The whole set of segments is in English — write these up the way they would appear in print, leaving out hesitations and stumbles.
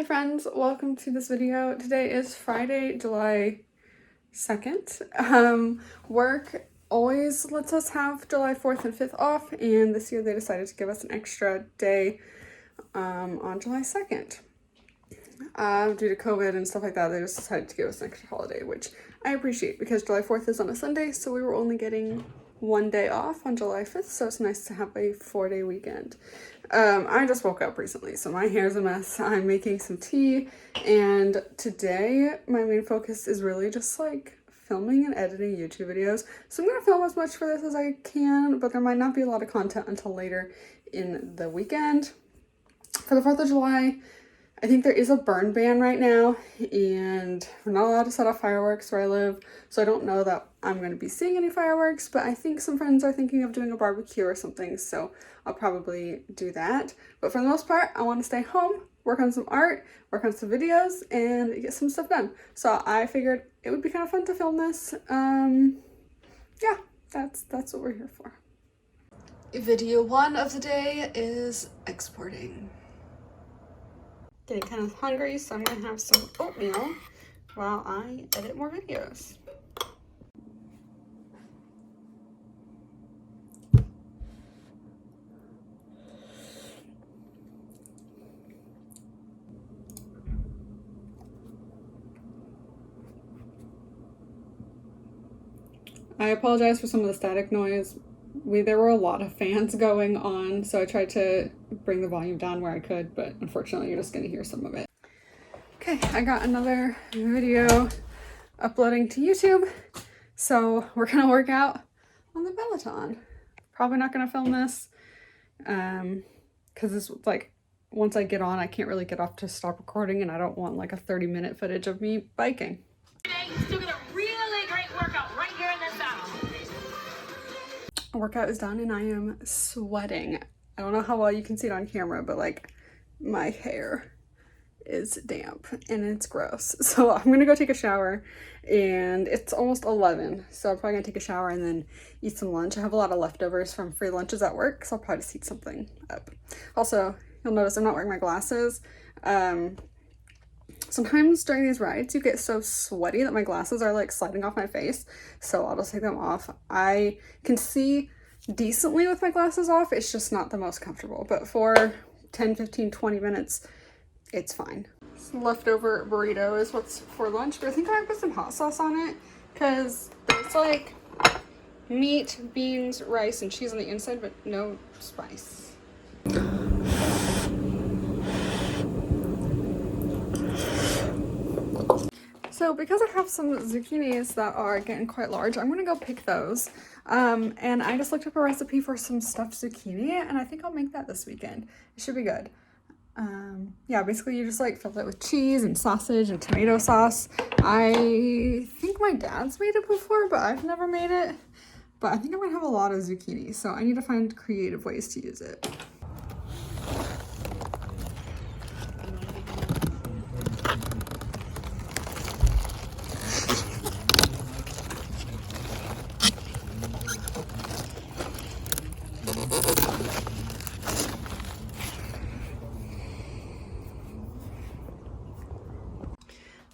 Hi friends, welcome to this video. Today is Friday, July 2nd. Work always lets us have July 4th and 5th off, and this year they decided to give us an extra day on July 2nd. Due to COVID and stuff like that, they just decided to give us an extra holiday, which I appreciate because July 4th is on a Sunday, so we were only getting one day off on July 5th, so it's nice to have a 4-day weekend. I just woke up recently, so my hair's a mess. I'm making some tea, and today my main focus is really just like filming and editing YouTube videos. So I'm gonna film as much for this as I can, but there might not be a lot of content until later in the weekend. For the 4th of July, I think there is a burn ban right now, and we're not allowed to set off fireworks where I live, so I don't know that I'm going to be seeing any fireworks, but I think some friends are thinking of doing a barbecue or something, so I'll probably do that. But for the most part, I want to stay home, work on some art, work on some videos, and get some stuff done. So I figured it would be kind of fun to film this. Yeah, that's what we're here for. Video 1 of the day is exporting. Getting kind of hungry, so I'm gonna have some oatmeal while I edit more videos. I apologize for some of the static noise. There were a lot of fans going on, so I tried to bring the volume down where I could, but unfortunately you're just gonna hear some of it. Okay, I got another video uploading to YouTube, so we're gonna work out on the Peloton. Probably not gonna film this, because this, like, once I get on, I can't really get off to stop recording, and I don't want like a 30-minute footage of me biking. Today, you still get a really great workout right here in this saddle. Workout is done and I am sweating. I don't know how well you can see it on camera, but like my hair is damp and it's gross. So I'm gonna go take a shower, and it's almost 11, so I'm probably gonna take a shower and then eat some lunch. I have a lot of leftovers from free lunches at work, so I'll probably just heat something up. Also, you'll notice I'm not wearing my glasses. Sometimes during these rides you get so sweaty that my glasses are like sliding off my face, so I'll just take them off. I can see decently with my glasses off, it's just not the most comfortable, but for 10, 15, 20 minutes it's fine. This leftover burrito is what's for lunch, but I think I might put some hot sauce on it because it's like meat, beans, rice, and cheese on the inside, but no spice. So because I have some zucchinis that are getting quite large, I'm gonna go pick those. And I just looked up a recipe for some stuffed zucchini, and I think I'll make that this weekend. It should be good. Yeah, basically you just like fill it with cheese and sausage and tomato sauce. I think my dad's made it before, but I've never made it. But I think I'm gonna have a lot of zucchini, so I need to find creative ways to use it.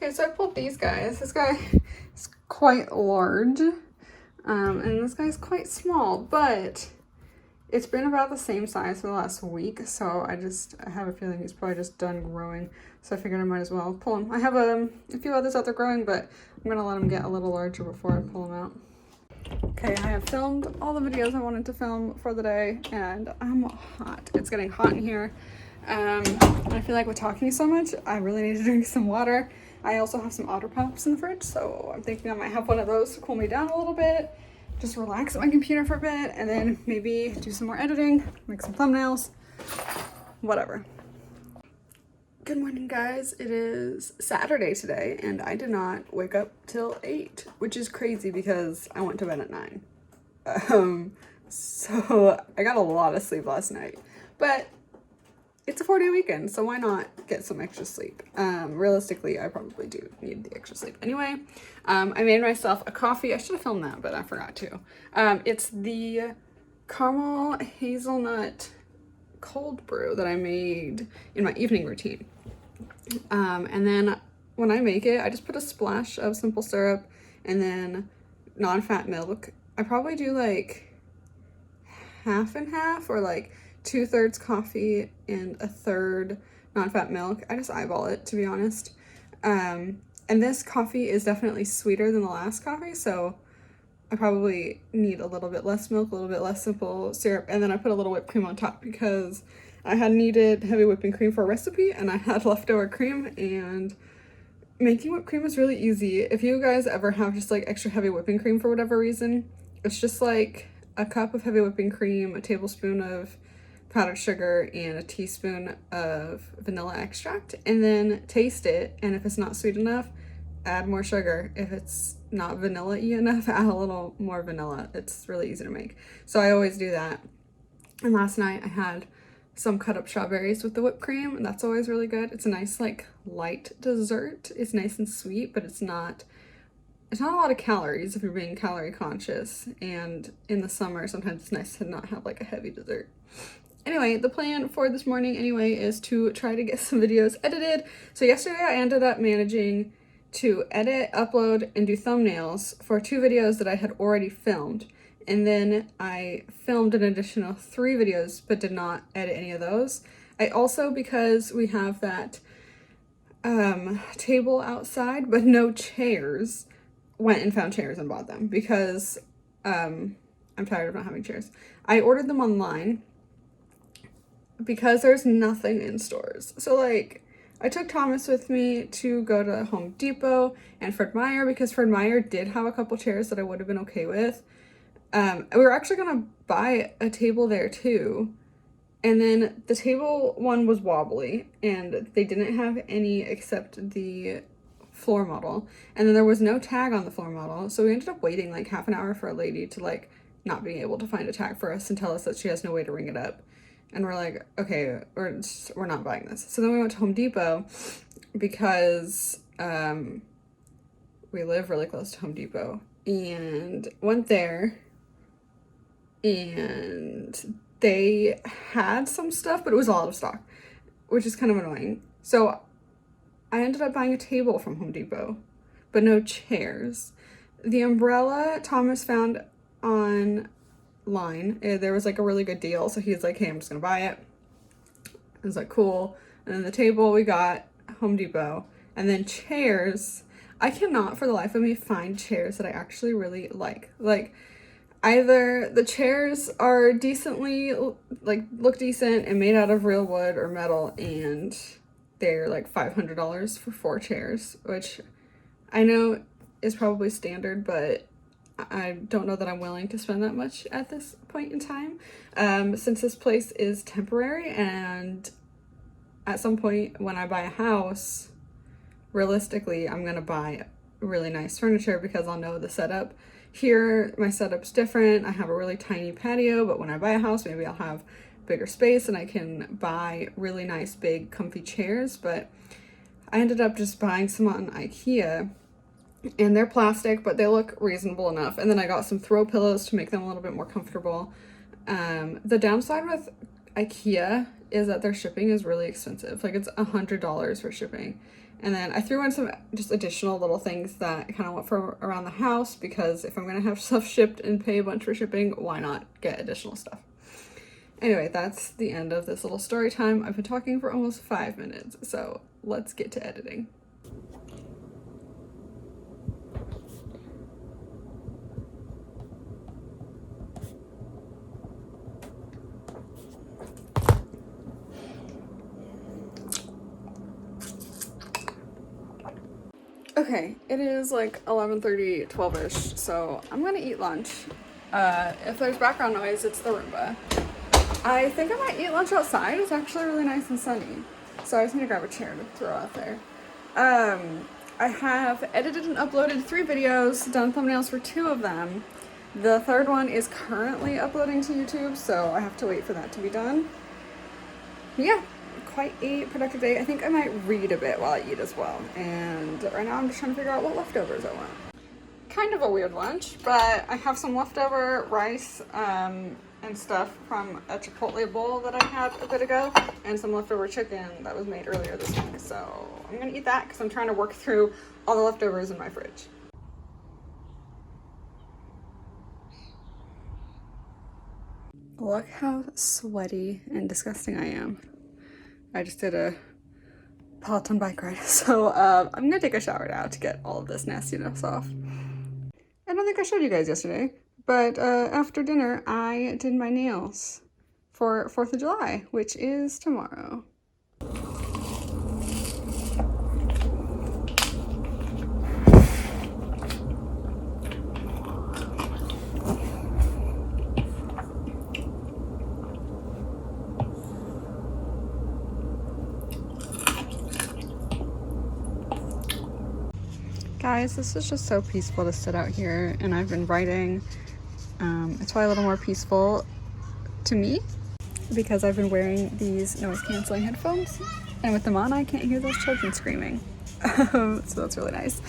Okay, so I pulled these guys. This guy is quite large, and this guy's quite small, but it's been about the same size for the last week, so I have a feeling he's probably just done growing, so I figured I might as well pull him. I have a few others out there growing, but I'm gonna let him get a little larger before I pull him out. Okay, I have filmed all the videos I wanted to film for the day, and I'm hot. It's getting hot in here. I feel like with talking so much, I really need to drink some water. I also have some Otter Pops in the fridge, so I'm thinking I might have one of those to cool me down a little bit, just relax at my computer for a bit, and then maybe do some more editing, make some thumbnails, whatever. Good morning, guys. It is Saturday today, and I did not wake up till 8, which is crazy because I went to bed at 9. So I got a lot of sleep last night, but it's a 4-day weekend, so why not get some extra sleep? Realistically, I probably do need the extra sleep. Anyway, I made myself a coffee. I should have filmed that, but I forgot to. It's the caramel hazelnut cold brew that I made in my evening routine. And then when I make it, I just put a splash of simple syrup and then non-fat milk. I probably do like half and half, or like 2/3 coffee and 1/3 non-fat milk. I just eyeball it, to be honest. And this coffee is definitely sweeter than the last coffee, so I probably need a little bit less milk, a little bit less simple syrup, and then I put a little whipped cream on top because I had needed heavy whipping cream for a recipe and I had leftover cream, and making whipped cream is really easy. If you guys ever have just like extra heavy whipping cream for whatever reason, it's just like a cup of heavy whipping cream, a tablespoon of powdered sugar, and a teaspoon of vanilla extract, and then taste it, and if it's not sweet enough, add more sugar. If it's not vanilla-y enough, add a little more vanilla. It's really easy to make. So I always do that. And last night I had some cut up strawberries with the whipped cream, and that's always really good. It's a nice like light dessert. It's nice and sweet, but it's not a lot of calories if you're being calorie conscious, and in the summer sometimes it's nice to not have like a heavy dessert. Anyway, the plan for this morning anyway is to try to get some videos edited. So yesterday I ended up managing to edit, upload, and do thumbnails for 2 videos that I had already filmed. And then I filmed an additional 3 videos but did not edit any of those. I also, because we have that table outside but no chairs, went and found chairs and bought them because I'm tired of not having chairs. I ordered them online because there's nothing in stores. So like, I took Thomas with me to go to Home Depot and Fred Meyer because Fred Meyer did have a couple chairs that I would have been okay with. We were actually gonna buy a table there too, and then the table one was wobbly and they didn't have any except the floor model, and then there was no tag on the floor model, so we ended up waiting like half an hour for a lady to like not being able to find a tag for us and tell us that she has no way to ring it up. And we're like, okay, we're not buying this. So then we went to Home Depot because we live really close to Home Depot, and went there, and they had some stuff, but it was all out of stock, which is kind of annoying. So I ended up buying a table from Home Depot, but no chairs. The umbrella Thomas found online. There was like a really good deal, so he's like, hey, I'm just gonna buy it. I was like, cool. And then the table we got Home Depot, and then chairs. I cannot for the life of me find chairs that I actually really like. Like, either the chairs are decently, like, look decent and made out of real wood or metal, and they're like $500 for 4 chairs, which I know is probably standard, but I don't know that I'm willing to spend that much at this point in time, since this place is temporary, and at some point when I buy a house, realistically, I'm gonna buy really nice furniture because I'll know the setup. Here, my setup's different. I have a really tiny patio, but when I buy a house, maybe I'll have bigger space and I can buy really nice, big, comfy chairs. But I ended up just buying some on IKEA, and they're plastic, but they look reasonable enough. And then I got some throw pillows to make them a little bit more comfortable. The downside with IKEA is that their shipping is really expensive. Like, it's $100 for shipping. And then I threw in some just additional little things that I kind of want for around the house, because if I'm going to have stuff shipped and pay a bunch for shipping, why not get additional stuff? Anyway, that's the end of this little story time. I've been talking for almost 5 minutes, so let's get to editing. Okay, it is like 11:30, 12-ish, so I'm gonna eat lunch. If there's background noise, it's the Roomba. I think I might eat lunch outside. It's actually really nice and sunny, so I just need to grab a chair to throw out there. I have edited and uploaded 3 videos, done thumbnails for 2 of them. The third one is currently uploading to YouTube, so I have to wait for that to be done. Yeah. Quite a productive day. I think I might read a bit while I eat as well. And right now I'm just trying to figure out what leftovers I want. kind of a weird lunch, but I have some leftover rice and stuff from a Chipotle bowl that I had a bit ago, and some leftover chicken that was made earlier this week. So I'm gonna eat that because I'm trying to work through all the leftovers in my fridge. Look how sweaty and disgusting I am. I just did a Peloton bike ride, so I'm gonna take a shower now to get all of this nastiness off. I don't think I showed you guys yesterday, but after dinner I did my nails for 4th of July, which is tomorrow. Guys, this is just so peaceful to sit out here, and I've been writing. It's probably a little more peaceful to me because I've been wearing these noise canceling headphones, and with them on I can't hear those children screaming. So that's really nice.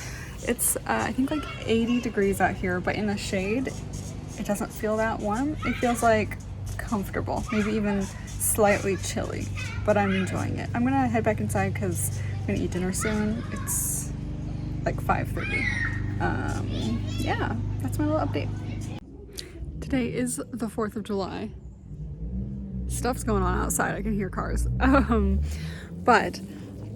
It's I think like 80 degrees out here, but in the shade it doesn't feel that warm. It feels like comfortable, maybe even slightly chilly, but I'm enjoying it. I'm gonna head back inside because I'm gonna eat dinner soon. It's like 5:30. Yeah, that's my little update. Today is the 4th of July. Stuff's going on outside. I can hear cars. But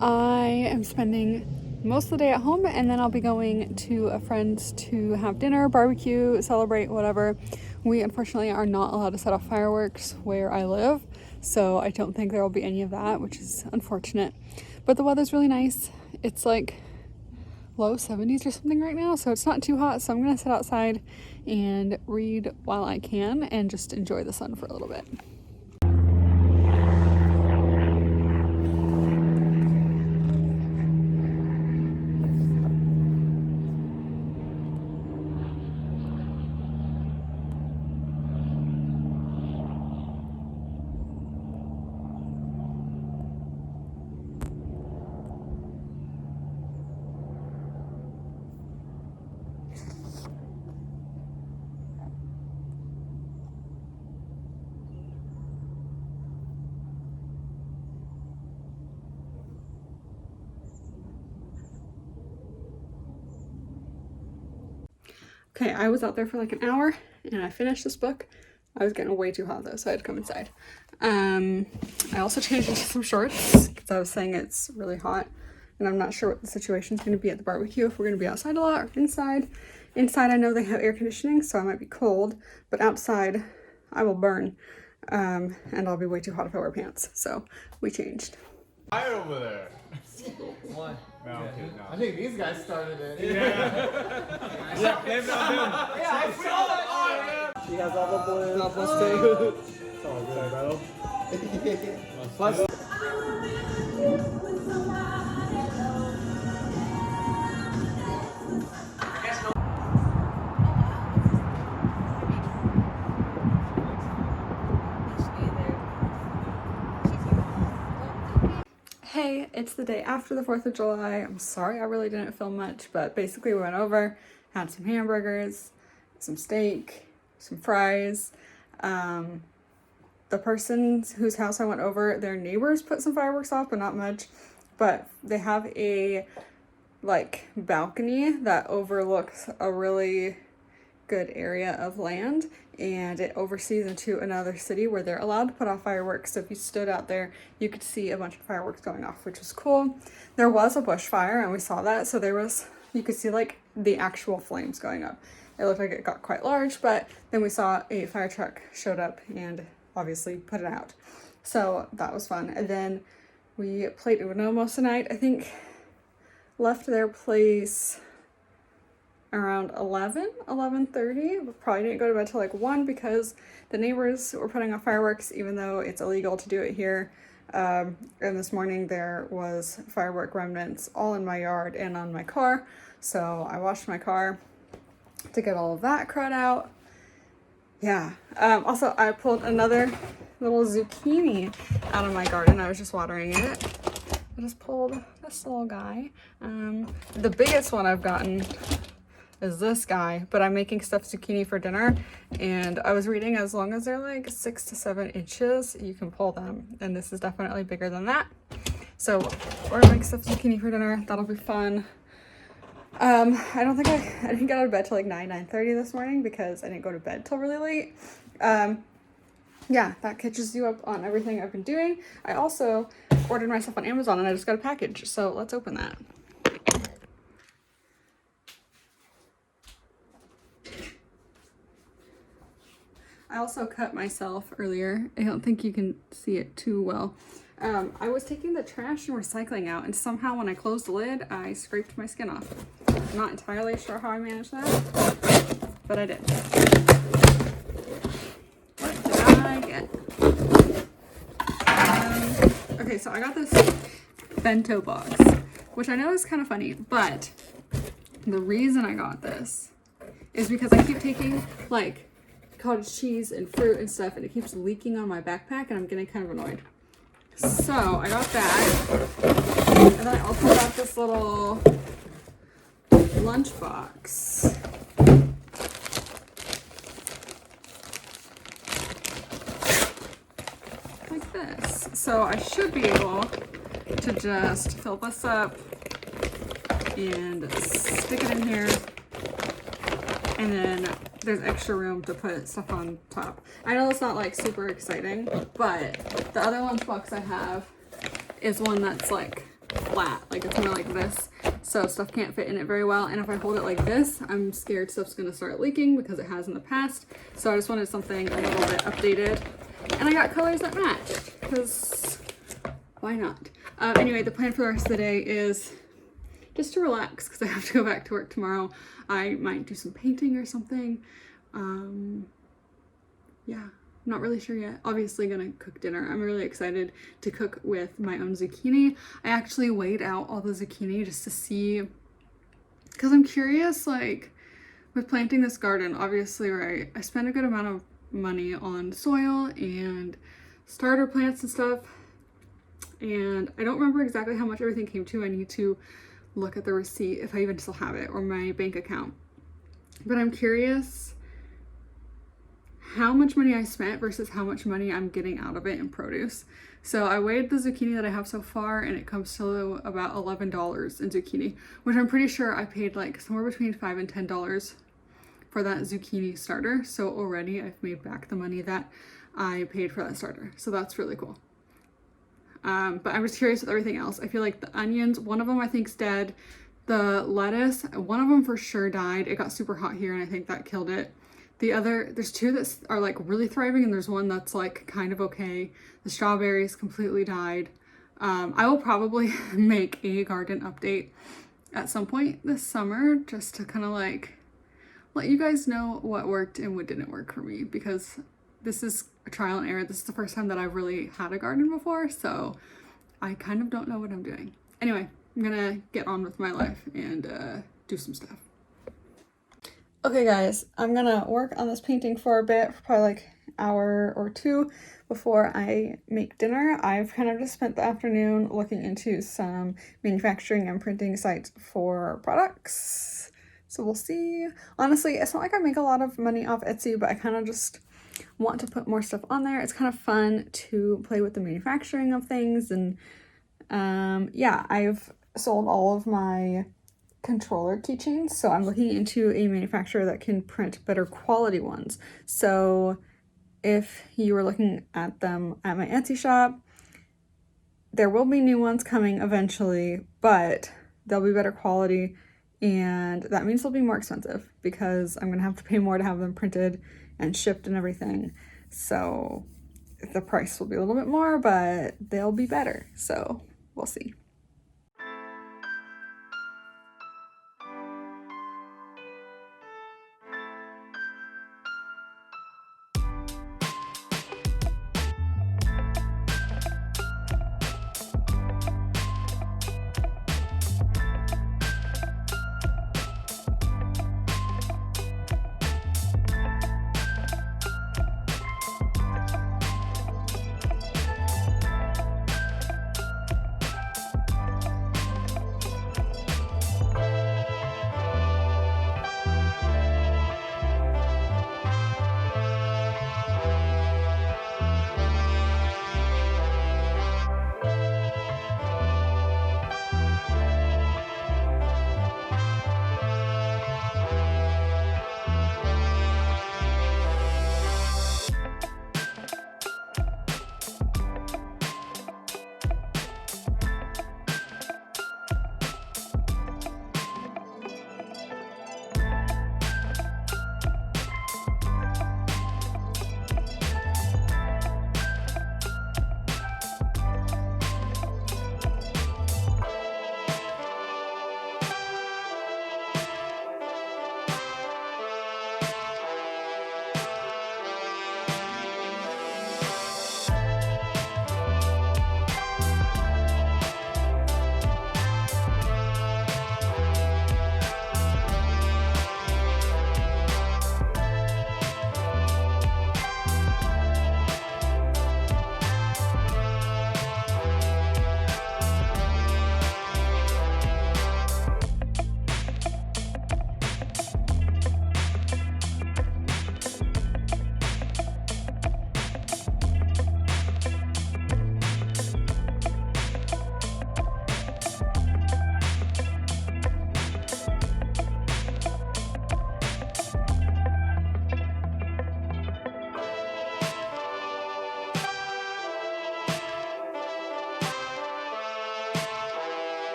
I am spending most of the day at home, and then I'll be going to a friend's to have dinner, barbecue, celebrate, whatever. We unfortunately are not allowed to set off fireworks where I live, so I don't think there will be any of that, which is unfortunate. But the weather's really nice. It's like low 70s or something right now, so it's not too hot, so I'm gonna sit outside and read while I can and just enjoy the sun for a little bit. Okay, I was out there for like an hour and I finished this book. I was getting way too hot though, so I had to come inside. I also changed into some shorts because I was saying it's really hot and I'm not sure what the situation's going to be at the barbecue, if we're going to be outside a lot or inside. Inside I know they have air conditioning, so I might be cold, but outside I will burn, and I'll be way too hot if I wear pants, so we changed. Hi over there. One. No, okay, no. I think these guys started it. Yeah, they've not been. Yeah, I saw that. Oh, yeah. She has all the boys. Not plus two. It's all good, bro. Plus. Hey, it's the day after the 4th of July. I'm sorry I really didn't film much, but basically we went over, had some hamburgers, some steak, some fries. The person whose house I went over, their neighbors put some fireworks off, but not much. But they have a like balcony that overlooks a really good area of land, and it oversees into another city where they're allowed to put off fireworks. So if you stood out there, you could see a bunch of fireworks going off, which was cool. There was a bushfire and we saw that, so you could see like the actual flames going up. It looked like it got quite large, but then we saw a fire truck showed up and obviously put it out. So that was fun. And then we played Uno most of the night. I think left their place around 11:30. Probably didn't go to bed till like 1 because the neighbors were putting off fireworks, even though it's illegal to do it here. And this morning there was firework remnants all in my yard and on my car. So I washed my car to get all of that crud out. Yeah. Also, I pulled another little zucchini out of my garden. I was just watering it. I just pulled this little guy. The biggest one I've gotten is this guy, but I'm making stuffed zucchini for dinner, and I was reading as long as they're like 6 to 7 inches, you can pull them, and this is definitely bigger than that. So we're gonna make stuffed zucchini for dinner. That'll be fun. I don't think I didn't get out of bed till like 9:30 this morning because I didn't go to bed till really late. Yeah, that catches you up on everything I've been doing. I also ordered my stuff on Amazon and I just got a package, so let's open that. I also cut myself earlier. I don't think you can see it too well. I was taking the trash and recycling out, and somehow when I closed the lid, I scraped my skin off. I'm not entirely sure how I managed that, but I did. What did I get? Okay, so I got this bento box, which I know is kind of funny, but the reason I got this is because I keep taking like cottage cheese and fruit and stuff, and it keeps leaking on my backpack, and I'm getting kind of annoyed. So I got that, and then I also got this little lunch box. Like this. So I should be able to just fill this up and stick it in here, and then there's extra room to put stuff on top. I know it's not like super exciting, but the other lunchbox I have is one that's like flat, like it's more like this, so stuff can't fit in it very well. And if I hold it like this, I'm scared stuff's gonna start leaking because it has in the past. So I just wanted something a little bit updated, and I got colors that match because why not? Anyway, the plan for the rest of the day is just to relax because I have to go back to work tomorrow. I might do some painting or something. Yeah, I'm not really sure yet. Obviously gonna cook dinner. I'm really excited to cook with my own zucchini. I actually weighed out all the zucchini just to see, because I'm curious, like with planting this garden, obviously, right, I spent a good amount of money on soil and starter plants and stuff, and I don't remember exactly how much everything came to. I need to look at the receipt if I even still have it, or my bank account. But I'm curious how much money I spent versus how much money I'm getting out of it in produce. So I weighed the zucchini that I have so far, and it comes to about $11 in zucchini, which I'm pretty sure I paid like somewhere between $5 and $10 for that zucchini starter. So already I've made back the money that I paid for that starter. So that's really cool. But I'm just curious with everything else. I feel like the onions, one of them I think's dead. The lettuce, one of them for sure died. It got super hot here and I think that killed it. The other, there's two that are like really thriving, and there's one that's like kind of okay. The strawberries completely died. I will probably make a garden update at some point this summer just to kind of like let you guys know what worked and what didn't work for me, because this is a trial and error. This is the first time that I've really had a garden before, so I kind of don't know what I'm doing. Anyway, I'm gonna get on with my life and do some stuff. Okay guys, I'm gonna work on this painting for a bit, for probably like an hour or two before I make dinner. I've kind of just spent the afternoon looking into some manufacturing and printing sites for products. So we'll see. Honestly, it's not like I make a lot of money off Etsy, but I kind of just want to put more stuff on there. It's kind of fun to play with the manufacturing of things, and yeah, I've sold all of my controller keychains, so I'm looking into a manufacturer that can print better quality ones. So if you were looking at them at my Etsy shop, there will be new ones coming eventually, but they'll be better quality, and that means they'll be more expensive because I'm gonna have to pay more to have them printed and shipped and everything. So the price will be a little bit more, but they'll be better, so we'll see.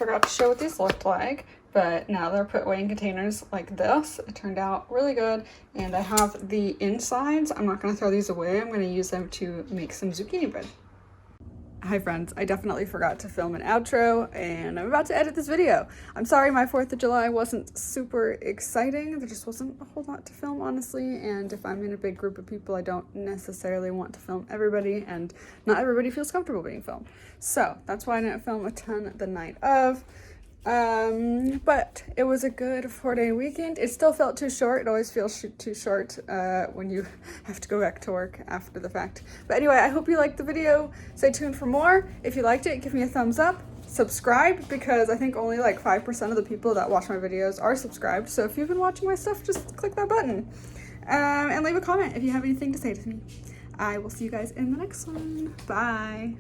forgot to show what these looked like, but now they're put away in containers like this. It turned out really good, and I have the insides. I'm not going to throw these away. I'm going to use them to make some zucchini bread. Hi friends, I definitely forgot to film an outro, and I'm about to edit this video. I'm sorry my 4th of July wasn't super exciting. There just wasn't a whole lot to film, honestly, and if I'm in a big group of people, I don't necessarily want to film everybody, and not everybody feels comfortable being filmed. So that's why I didn't film a ton the night of. But it was a good 4-day weekend. It still felt too short. It always feels too short when you have to go back to work after the fact. But anyway, I hope you liked the video. Stay tuned for more. If you liked it, give me a thumbs up. Subscribe, because I think only like 5% of the people that watch my videos are subscribed. So if you've been watching my stuff, just click that button. And leave a comment if you have anything to say to me. I will see you guys in the next one. Bye.